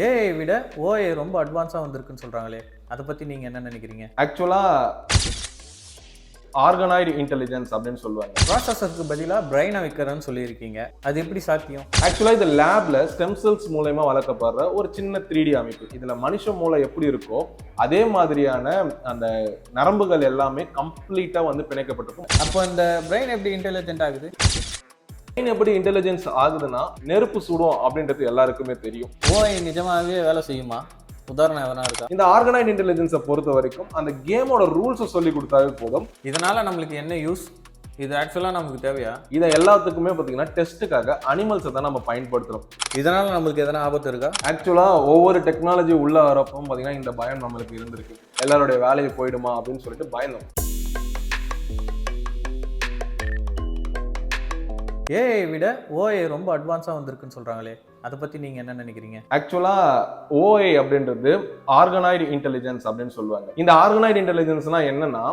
AI விட OA ரொம்ப அட்வான்ஸாக வந்திருக்குன்னு சொல்கிறாங்களே, அதை பற்றி நீங்கள் என்ன நினைக்கிறீங்க? ஆக்சுவலாக ஆர்கனைடு இன்டெலிஜென்ஸ் அப்படின்னு சொல்லுவாங்க. ப்ராசஸருக்கு பதிலாக பிரெயினை வைக்கிறேன்னு சொல்லியிருக்கீங்க, அது எப்படி சாத்தியம்? ஆக்சுவலாக இது லேப்ல ஸ்டெம் செல்ஸ் மூலயமா வளர்க்கப்படுற ஒரு சின்ன 3D அமைப்பு. இதில் மனுஷ மூளை எப்படி இருக்கோ அதே மாதிரியான அந்த நரம்புகள் எல்லாமே கம்ப்ளீட்டாக வந்து பிணைக்கப்பட்டிருக்கும். அப்போ இந்த பிரெயின் எப்படி இன்டெலிஜென்ட் ஆகுது? பிரெயின் எப்படி இன்டெலிஜென்ஸ் ஆகுதுன்னா நெருப்பு சுடும் அப்படின்றது எல்லாருக்குமே தெரியும். ஓஐ நிஜமாகவே வேலை செய்யுமா? உதாரணம் எதனா இருக்கா? இந்த ஆர்கனைடு இன்டெலிஜென்ஸை பொறுத்த வரைக்கும் அந்த கேமோட ரூல்ஸை சொல்லி கொடுத்தாவே போதும். இதனால நம்மளுக்கு என்ன யூஸ்? இது ஆக்சுவலாக நமக்கு தேவையா? இதை எல்லாத்துக்குமே பார்த்தீங்கன்னா டெஸ்ட்டுக்காக அனிமல்ஸை தான் நம்ம பயன்படுத்துகிறோம். இதனால நம்மளுக்கு எதனா ஆபத்து இருக்கா? ஆக்சுவலாக ஒவ்வொரு டெக்னாலஜி உள்ள வரப்போ பார்த்தீங்கன்னா இந்த பயம் நம்மளுக்கு இருந்திருக்கு. எல்லாருடைய வேலையை போயிடுமா அப்படின்னு சொல்லிட்டு பயந்தோம். ஏஐ விட ஓஏ ரொம்ப அட்வான்ஸாக வந்திருக்குன்னு சொல்கிறாங்களே, அதை பற்றி நீங்கள் என்ன நினைக்கிறீங்க? ஆக்சுவலாக ஓஏ அப்படின்றது ஆர்கனைடு இன்டெலிஜென்ஸ் அப்படின்னு சொல்லுவாங்க. இந்த ஆர்கனைடு இன்டெலிஜென்ஸ்னா என்னன்னா,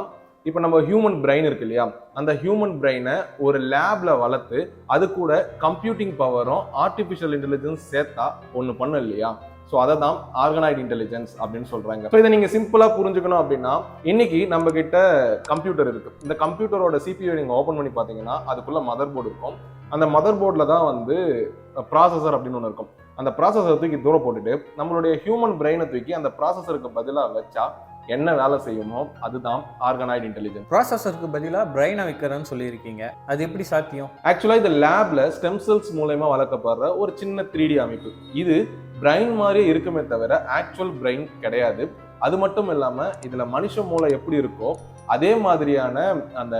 இப்போ நம்ம ஹியூமன் பிரெயின் இருக்கு இல்லையா, அந்த ஹியூமன் பிரெயினை ஒரு லேப்ல வளர்த்து அது கூட கம்ப்யூட்டிங் பவரும் ஆர்டிஃபிஷியல் இன்டெலிஜென்ஸ் சேர்த்தா ஒன்று பண்ணும் இல்லையா, ஸோ அதை தான் ஆர்கனைடு இன்டெலிஜென்ஸ் அப்படின்னு சொல்றாங்க. ஸோ இதை நீங்க சிம்பிளா புரிஞ்சுக்கணும் அப்படின்னா, இன்னைக்கு நம்ம கிட்ட கம்ப்யூட்டர் இருக்கு. இந்த கம்ப்யூட்டரோட CPU நீங்க ஓப்பன் பண்ணி பார்த்தீங்கன்னா அதுக்குள்ள மதர் போர்டு இருக்கும். அந்த மதர் போர்டில் தான் வந்து ப்ராசஸர் அப்படின்னு ஒன்று இருக்கும். அந்த ப்ராசஸரை தூக்கி தூரம் போட்டுட்டு நம்மளுடைய ஹியூமன் பிரெயினை தூக்கி அந்த ப்ராசஸருக்கு பதிலாக வச்சா என்ன வேலை செய்யுமோ அதுதான் ஆர்கனைடு இன்டெலிஜென்ஸ். ப்ராசஸருக்கு பதிலாக பிரெயினை வைக்கிறேன்னு சொல்லியிருக்கீங்க, அது எப்படி சாத்தியம்? ஆக்சுவலாக இந்த லேப்ல ஸ்டெம் செல்ஸ் மூலயமா வளர்க்கப்படுற ஒரு சின்ன 3D அமைப்பு. இது பிரெயின் மாதிரியே இருக்குமே தவிர ஆக்சுவல் பிரெயின் கிடையாது. அது மட்டும் இல்லாம இதுல மனுஷ மூளை எப்படி இருக்கோ அதே மாதிரியான அந்த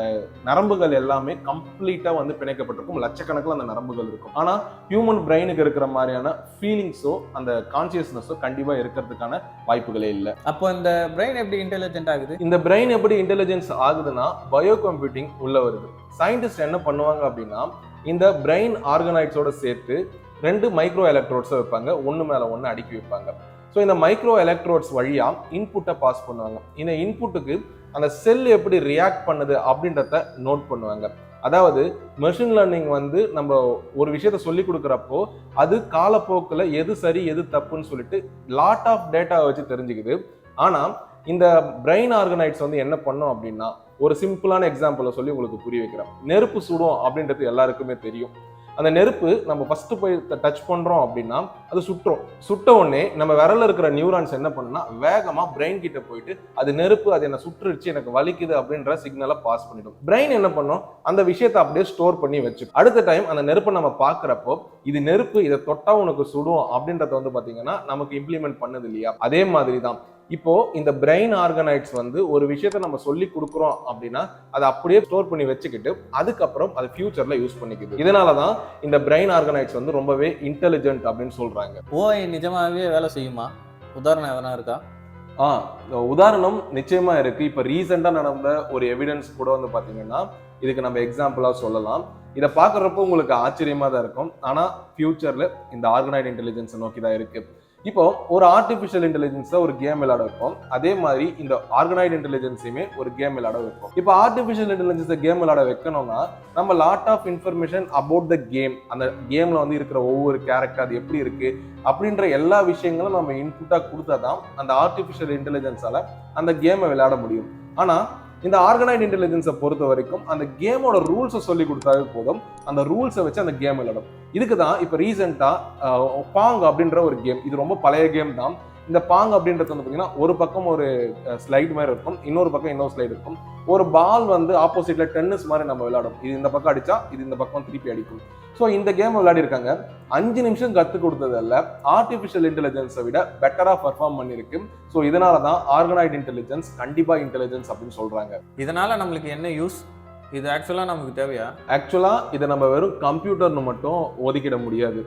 நரம்புகள் எல்லாமே கம்ப்ளீட்டா வந்து பிணைக்கப்பட்டிருக்கும். லட்சக்கணக்கில் அந்த நரம்புகள் இருக்கும். ஆனா ஹியூமன் பிரெயினுக்கு இருக்கிற மாதிரியான ஃபீலிங்ஸோ அந்த கான்சியஸ்னஸோ கண்டிப்பா இருக்கிறதுக்கான வாய்ப்புகளே இல்லை. அப்போ இந்த பிரெயின் எப்படி இன்டெலிஜென்ட் ஆகுது? இந்த பிரெயின் எப்படி இன்டெலிஜென்ஸ் ஆகுதுன்னா பயோ கம்ப்யூட்டிங் உள்ள வருது. சயின்டிஸ்ட் என்ன பண்ணுவாங்க அப்படின்னா, இந்த பிரெயின் ஆர்கனைட்ஸோட சேர்த்து 2 மைக்ரோ எலக்ட்ரோட்ஸை வைப்பாங்க, ஒன்று மேல ஒன்று அடுக்கி வைப்பாங்க. ஸோ இந்த மைக்ரோ எலக்ட்ரோட்ஸ் வழியா இன்புட்டை பாஸ் பண்ணுவாங்க. இந்த இன்புட்டுக்கு அந்த செல் எப்படி ரியாக்ட் பண்ணுது அப்படின்றத நோட் பண்ணுவாங்க. அதாவது மெஷின் லேர்னிங் வந்து நம்ம ஒரு விஷயத்த சொல்லி கொடுக்குறப்போ அது காலப்போக்கில் எது சரி எது தப்புன்னு சொல்லிட்டு லாட் ஆஃப் டேட்டாவை வச்சு தெரிஞ்சுக்குது. ஆனால் இந்த பிரெயின் ஆர்கனைட்ஸ் வந்து என்ன பண்ணோம் அப்படின்னா, ஒரு சிம்பிளான எக்ஸாம்பிளை சொல்லி உங்களுக்கு புரிய வைக்கிறேன். நெருப்பு சுடும் அப்படின்றது எல்லாருக்குமே தெரியும். அந்த நெருப்பு நம்ம ஃபர்ஸ்ட் போய் டச் பண்றோம் அப்படின்னா அது சுற்றும். சுட்ட உடனே நம்ம விரல்ல இருக்கிற நியூரான்ஸ் என்ன பண்ணுன்னா வேகமா பிரெயின் கிட்ட போயிட்டு அது நெருப்பு, அது என்ன சுற்றுச்சு, எனக்கு வலிக்குது அப்படின்ற சிக்னலை பாஸ் பண்ணிடும். பிரெயின் என்ன பண்ணும், அந்த விஷயத்தை அப்படியே ஸ்டோர் பண்ணி வச்சு அடுத்த டைம் அந்த நெருப்பை நம்ம பாக்குறப்போ இது நெருப்பு, இதை தொட்டா உனக்கு சுடும் அப்படின்றத வந்து பாத்தீங்கன்னா நமக்கு இம்ப்ளிமெண்ட் பண்ணுது இல்லையா. அதே மாதிரி தான் இப்போ இந்த பிரெயின் ஆர்கனைட்ஸ் வந்து ஒரு விஷயத்த நம்ம சொல்லி கொடுக்குறோம் அப்படின்னா அதை அப்படியே ஸ்டோர் பண்ணி வச்சுக்கிட்டு அதுக்கப்புறம் அது ஃபியூச்சர்ல யூஸ் பண்ணிக்குது. இதனாலதான் இந்த பிரெயின் ஆர்கனைட்ஸ் வந்து ரொம்பவே இன்டெலிஜென்ட் அப்படின்னு சொல்றாங்க. ஓஐ நிஜமாகவே வேலை செய்யுமா? உதாரணம் எதனா இருக்கா? உதாரணம் நிச்சயமா இருக்கு. இப்ப ரீசெண்டா நடந்த ஒரு எவிடன்ஸ் கூட வந்து பாத்தீங்கன்னா இதுக்கு நம்ம எக்ஸாம்பிளா சொல்லலாம். இதை பாக்குறப்போ உங்களுக்கு ஆச்சரியமா தான் இருக்கும். ஆனா ஃபியூச்சர்ல இந்த ஆர்கனைடு இன்டெலிஜென்ஸ் நோக்கி தான் இருக்கு. இப்போ ஒரு ஆர்டிபிஷியல் இன்டெலிஜென்ஸை ஒரு கேம் விளையாட வைப்போம், அதே மாதிரி இந்த ஆர்கனைடு இன்டெலிஜென்ஸையுமே ஒரு கேம் விளையாட வைப்போம். இப்போ ஆர்டிபிஷியல் இன்டெலிஜென்ஸை கேம் விளையாட வைக்கணும்னா நம்ம lot of information about the game, அந்த கேம்ல வந்து இருக்கிற ஒவ்வொரு கேரக்டர் அது எப்படி இருக்கு அப்படின்ற எல்லா விஷயங்களும் நம்ம இன்புட்டா கொடுத்தாதான் அந்த ஆர்டிபிஷியல் இன்டெலிஜென்ஸால அந்த கேமை விளையாட முடியும். ஆனா இந்த ஆர்கனைடு இன்டெலிஜென்ஸை பொறுத்த வரைக்கும் அந்த கேமோட ரூல்ஸை சொல்லி கொடுத்தாவே போதும், அந்த ரூல்ஸை வச்சு அந்த கேம் விளையாடும். இதுக்கு தான் இப்போ ரீசெண்டாக பாங் அப்படின்ற ஒரு கேம், இது ரொம்ப பழைய கேம் தான். இந்த பாங் அப்படின்றது வந்து பார்த்தீங்கன்னா ஒரு பக்கம் ஒரு ஸ்லைடு மாதிரி இருக்கும், இன்னொரு பக்கம் இன்னொரு ஸ்லைடு இருக்கும். ஒரு பால் வந்து ஆப்போசிட்ல டென்னிஸ் மாதிரி நம்ம விளையாடும். இது இந்த பக்கம் அடிச்சா இது இந்த பக்கம் திருப்பி அடிக்கும். ஸோ இந்த கேம் விளையாடி இருக்காங்க. 5 நிமிஷம் கற்றுக் கொடுத்ததில்ல ஆர்டிஃபிஷியல் இன்டெலிஜென்ஸை விட பெட்டரா பர்ஃபார்ம் பண்ணிருக்கு. ஸோ இதனால தான் ஆர்கனைடு இன்டெலிஜென்ஸ் கண்டிப்பா இன்டெலிஜென்ஸ் அப்படின்னு சொல்றாங்க. இதனால நம்மளுக்கு என்ன யூஸ்? இது ஆக்சுவலா நமக்கு தேவையா? ஆக்சுவலா இதை நம்ம வெறும் கம்ப்யூட்டர்னு மட்டும் ஒதுக்கிட முடியாது.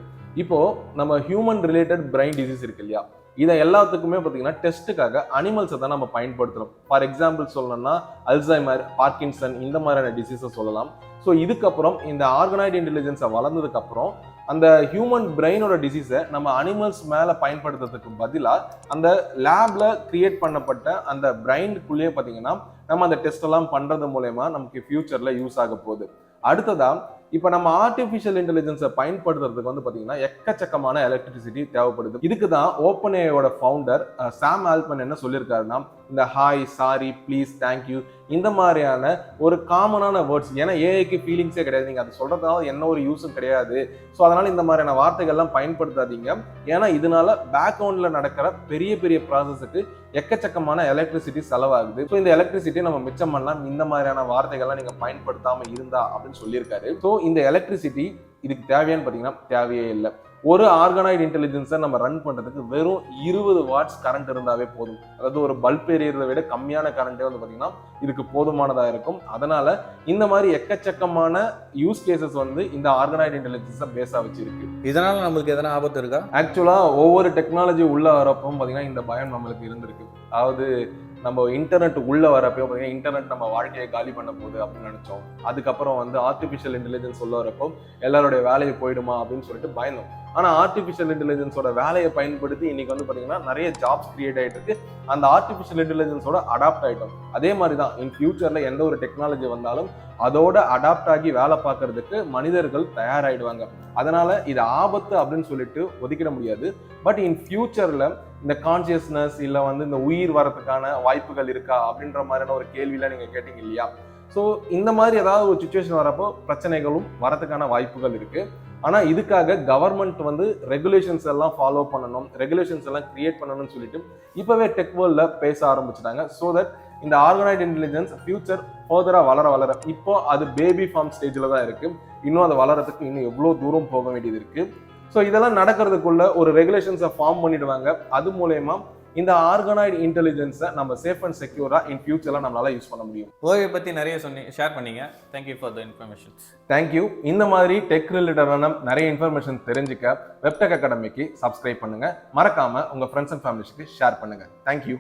இப்போ நம்ம ஹியூமன் ரிலேட்டட் பிரெயின் டிசீஸ் இருக்கு இல்லையா, இதை எல்லாத்துக்குமே பார்த்தீங்கன்னா டெஸ்ட்டுக்காக அனிமல்ஸை தான் நம்ம பயன்படுத்துகிறோம். ஃபார் எக்ஸாம்பிள் சொல்லணும்னா அல்சைமர், பார்க்கின்சன் இந்த மாதிரியான டிசீஸை சொல்லலாம். ஸோ இதுக்கப்புறம் இந்த ஆர்கனைடு இன்டெலிஜென்ஸை வளர்ந்ததுக்கப்புறம் அந்த ஹியூமன் பிரெயினோட டிசீஸை நம்ம அனிமல்ஸ் மேலே பயன்படுத்துறதுக்கு பதிலாக அந்த லேப்ல கிரியேட் பண்ணப்பட்ட அந்த பிரெயினுக்குள்ளேயே பார்த்தீங்கன்னா நம்ம அந்த டெஸ்ட் எல்லாம் பண்ணுறது மூலயமா நமக்கு ஃபியூச்சரில் யூஸ் ஆக போகுது. அடுத்ததா இப்போ நம்ம ஆர்டிஃபிஷியல் இன்டெலிஜென்ஸை பயன்படுத்துறதுக்கு வந்து பார்த்தீங்கன்னா எக்கச்சக்கமான எலக்ட்ரிசிட்டி தேவைப்படுது. இதுக்கு தான் ஓப்பன் ஏஐயோட ஃபவுண்டர் சாம் ஆல்ட்மன் என்ன சொல்லியிருக்காருன்னா, இந்த ஹாய், சாரி, ப்ளீஸ், தேங்க்யூ இந்த மாதிரியான ஒரு காமனான வேர்ட்ஸ், ஏன்னா ஏஐக்கு ஃபீலிங்ஸே கிடையாது, நீங்கள் அது சொல்றதுனால என்ன ஒரு யூஸும் கிடையாது. ஸோ அதனால இந்த மாதிரியான வார்த்தைகள்லாம் பயன்படுத்தாதீங்க. ஏன்னா இதனால பேக்ரவுண்ட்ல நடக்கிற பெரிய பெரிய ப்ராசஸுக்கு எக்கச்சக்கமான எலக்ட்ரிசிட்டி செலவாகுது. ஸோ இந்த எலக்ட்ரிசிட்டி நம்ம மிச்சம் பண்ணலாம் இந்த மாதிரியான வார்த்தைகள்லாம் நீங்க பயன்படுத்தாம இருந்தா அப்படின்னு சொல்லியிருக்காரு. ஸோ இந்த எலக்ட்ரிசிட்டி இதுக்கு தேவையான்னு பார்த்தீங்கன்னா தேவையே இல்லை. ஒரு ஆர்கனைட் இன்டெலிஜென்ஸை நம்ம ரன் பண்றதுக்கு வெறும் 20 வாட்ஸ் கரண்ட் இருந்தாவே போதும். அதாவது ஒரு பல்ப் எரியறதை விட கம்மியான கரண்டே வந்து பார்த்தீங்கன்னா இதுக்கு போதுமானதா இருக்கும். அதனால இந்த மாதிரி எக்கச்சக்கமான யூஸ் கேசஸ் வந்து இந்த ஆர்கனைட் இன்டெலிஜென்ஸை பேஸா வச்சிருக்கு. இதனால நம்மளுக்கு எதனா ஆபத்து இருக்கா? ஆக்சுவலா ஒவ்வொரு டெக்னாலஜி உள்ள வரப்போ பார்த்தீங்கன்னா இந்த பயம் நம்மளுக்கு இருந்திருக்கு. அதாவது நம்ம இன்டர்நெட் உள்ள வரப்போ பார்த்தீங்கன்னா இன்டர்நெட் நம்ம வாழ்க்கையை காலி பண்ண போகுது அப்படின்னு நினைச்சோம். அதுக்கப்புறம் வந்து ஆர்டிஃபிஷியல் இன்டெலிஜென்ஸ் உள்ள வரப்போ எல்லாருடைய வேலையை போயிடுமா அப்படின்னு சொல்லிட்டு பயந்தோம். ஆனா ஆர்டிஃபிஷியல் இன்டெலிஜென்ஸோட வேலையை பயன்படுத்தி இன்னைக்கு வந்து பாத்தீங்கன்னா நிறைய ஜாப்ஸ் கிரியேட் ஆயிட்டு இருக்கு. அந்த ஆர்டிஃபிஷியல் இன்டெலிஜென்ஸோட அடாப்ட் ஆயிட்டோம். அதே மாதிரி தான் இன் ஃபியூச்சர்ல எந்த ஒரு டெக்னாலஜி வந்தாலும் அதோட அடாப்ட் ஆகி வேலை பார்க்கறதுக்கு மனிதர்கள் தயாராயிடுவாங்க. அதனால இது ஆபத்து அப்படின்னு சொல்லிட்டு ஒதுக்கிட முடியாது. பட் இன் ஃபியூச்சர்ல இந்த கான்சியஸ்னஸ் இல்ல வந்து இந்த உயிர் வரதுக்கான வாய்ப்புகள் இருக்கா அப்படின்ற மாதிரியான ஒரு கேள்வியில நீங்க கேட்டீங்க இல்லையா? ஸோ இந்த மாதிரி ஏதாவது ஒரு சுச்சுவேஷன் வரப்போ பிரச்சனைகளும் வரதுக்கான வாய்ப்புகள் இருக்கு. ஆனா இதுக்காக கவர்மெண்ட் வந்து ரெகுலேஷன்ஸ் எல்லாம் ஃபாலோ பண்ணணும், ரெகுலேஷன்ஸ் எல்லாம் கிரியேட் பண்ணணும்னு சொல்லிட்டு இப்பவே டெக் வேர்ல்ட்ல பேச ஆரம்பிச்சிட்டாங்க. ஸோ தட் இந்த ஆர்கனைட் இன்டெலிஜென்ஸ் ஃபியூச்சர் ஃபர்தரா வளர இப்போ அது பேபி ஃபார்ம் ஸ்டேஜ்ல தான் இருக்கு. இன்னும் அது வளரதுக்கு இன்னும் எவ்வளவு தூரம் போக வேண்டியது இருக்கு. ஸோ இதெல்லாம் நடக்கிறதுக்குள்ள ஒரு ரெகுலேஷன்ஸை ஃபார்ம் பண்ணிடுவாங்க. அது மூலயமா இந்த ஆர்கனைட் இன்டெலிஜென்ஸை நம்ம சேஃப் அண்ட் செக்யூரா இன் ஃபியூச்சர்ல நம்மளால யூஸ் பண்ண முடியும். ஓஏ பத்தி நிறைய ஷேர் பண்ணீங்க. Thank you for the informations. Thank you. இந்த மாதிரி டெக் ரிலேட்டடான நிறைய இன்ஃபர்மேஷன் தெரிஞ்சுக்க வெப்டெக் அகாடமிக்கு சப்ஸ்கிரைப் பண்ணுங்க. மறக்காம உங்க ஃப்ரெண்ட்ஸ் அண்ட் ஃபேமிலிஸ்க்கு ஷேர் பண்ணுங்க. தேங்க்யூ.